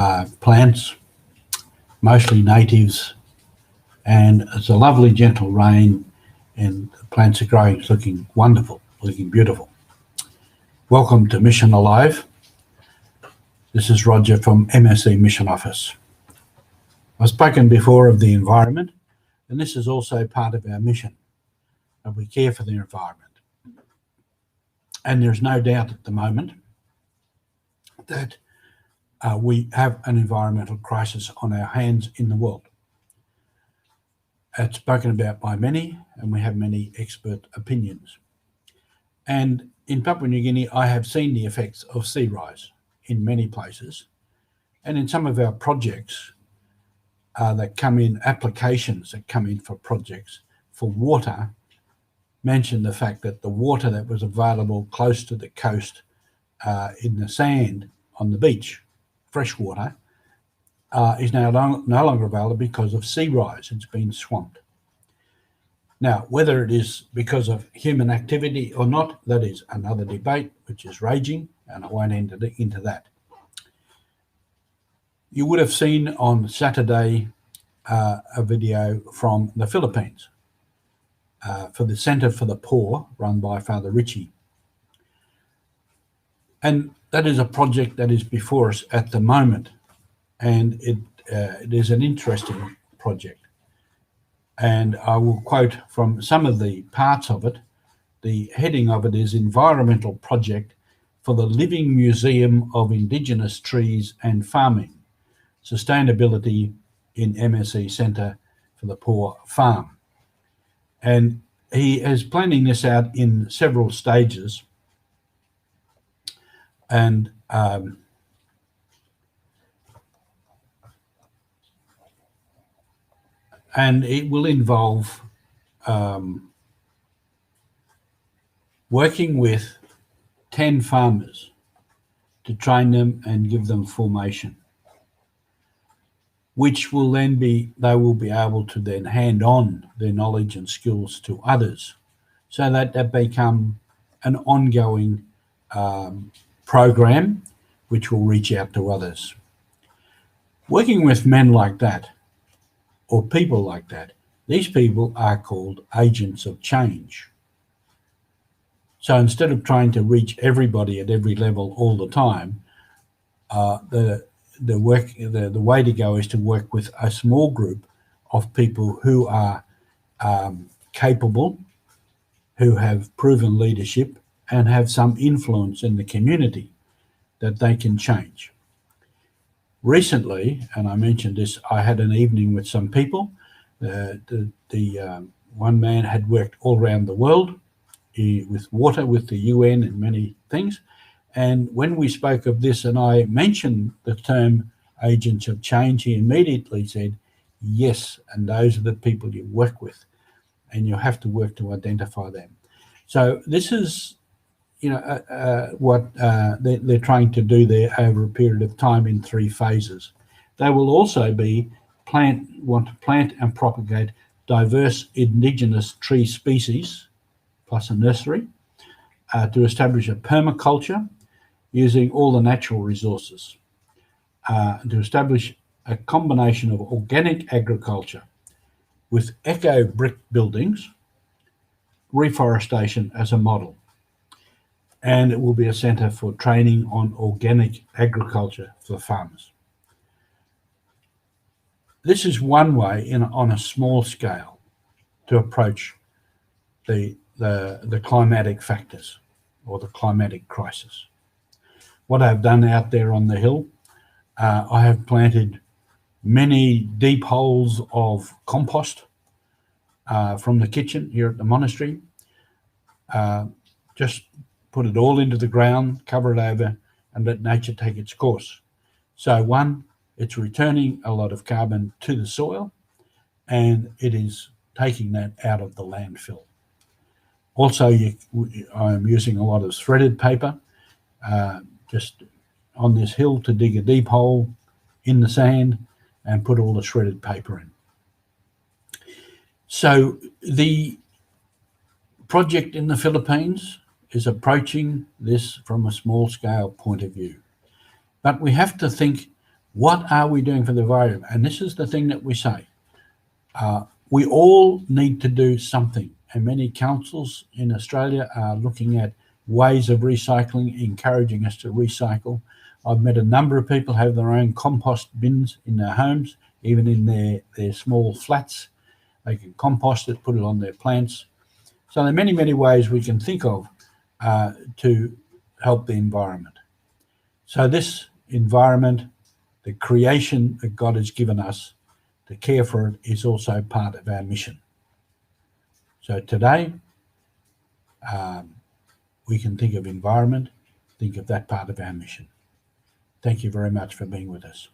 plants, mostly natives, and it's a lovely gentle rain and the plants are growing. It's looking wonderful, looking beautiful. Welcome to Mission Alive. This is Roger from MSC Mission Office. I've spoken before of the environment, and this is also part of our mission, that we care for the environment. And there's no doubt at the moment that we have an environmental crisis on our hands in the world. It's spoken about by many, and we have many expert opinions. And in Papua New Guinea, I have seen the effects of sea rise in many places. And in some of our projects that come in, applications that come in for projects for water, mention the fact that the water that was available close to the coast in the sand on the beach, fresh water, is now no longer available because of sea rise. It's been swamped. Now, whether it is because of human activity or not, that is another debate which is raging, and I won't enter into that. You would have seen on Saturday a video from the Philippines for the Centre for the Poor, run by Father Richie. And that is a project that is before us at the moment, and it is an interesting project. And I will quote from some of the parts of it. The heading of it is Environmental Project for the Living Museum of Indigenous Trees and Farming, Sustainability in MSC Centre for the Poor Farm. And he is planning this out in several stages. And it will involve working with 10 farmers to train them and give them formation, which will then they will be able to then hand on their knowledge and skills to others, so that become an ongoing program which will reach out to others. Working with men like that, or people like that, these people are called agents of change. So instead of trying to reach everybody at every level all the time, the way to go is to work with a small group of people who are capable, who have proven leadership, and have some influence in the community that they can change. Recently, and I mentioned this, I had an evening with some people. One man had worked all around the world with water, with the UN and many things. And when we spoke of this and I mentioned the term agents of change, he immediately said, yes, and those are the people you work with, and you have to work to identify them. So this is what they're trying to do there over a period of time in 3 phases. They will also want to plant and propagate diverse indigenous tree species, plus a nursery, to establish a permaculture using all the natural resources, to establish a combination of organic agriculture with eco-brick buildings, reforestation as a model. And it will be a centre for training on organic agriculture for farmers. This is one way on a small scale to approach the climatic factors or the climatic crisis. What I've done out there on the hill, I have planted many deep holes of compost from the kitchen here at the monastery. Just put it all into the ground, cover it over, and let nature take its course. So one, it's returning a lot of carbon to the soil, and it is taking that out of the landfill. Also, I'm using a lot of threaded paper, just on this hill to dig a deep hole in the sand and put all the shredded paper in. So the project in the Philippines is approaching this from a small scale point of view. But we have to think What are we doing for the environment? And this is the thing that we say. We all need to do something. And many councils in Australia are looking at ways of recycling, encouraging us to recycle. I've met a number of people who have their own compost bins in their homes, even in their small flats. They can compost it, put it on their plants. So there are many, many ways we can think of to help the environment. So this environment, the creation that God has given us to care for it, is also part of our mission. So today, we can think of environment, think of that part of our mission. Thank you very much for being with us.